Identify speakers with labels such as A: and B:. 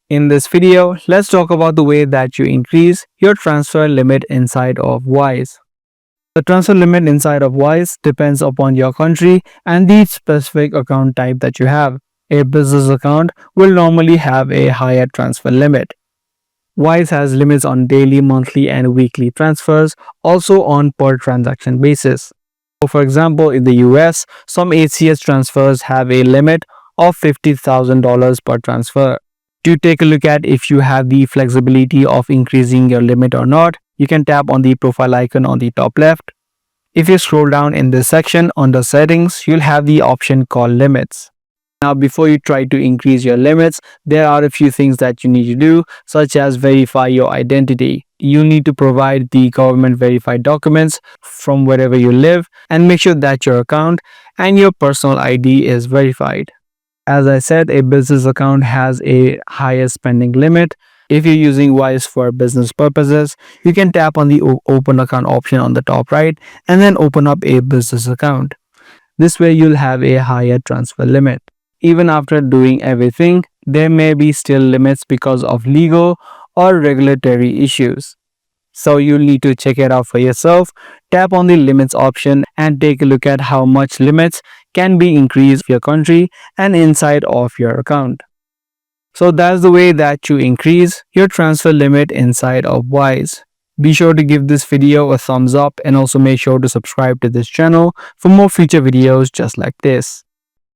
A: In this video, let's talk about the way that you increase your transfer limit inside of Wise. The transfer limit inside of Wise depends upon your country and the specific account type that you have. A business account will normally have a higher transfer limit. Wise has limits on daily, monthly, and weekly transfers, also on per transaction basis. So for example, in the US, some ACH transfers have a limit of $50,000 per transfer. To take a look at if you have the flexibility of increasing your limit or not, you can tap on the profile icon on the top left. If you scroll down in this section under settings, you'll have the option called limits. Now, before you try to increase your limits, there are a few things that you need to do, such as verify your identity. You need to provide the government verified documents from wherever you live and make sure that your account and your personal ID is verified. As I said, a business account has a higher spending limit. If you're using Wise for business purposes, you can tap on the open account option on the top right and then open up a business account. This way you'll have a higher transfer limit. Even after doing everything, there may be still limits because of legal or regulatory issues. So you'll need to check it out for yourself. Tap on the limits option and take a look at how much limits can be increased in your country and inside of your account. So that's the way that you increase your transfer limit inside of Wise. Be sure to give this video a thumbs up and also make sure to subscribe to this channel for more future videos just like this.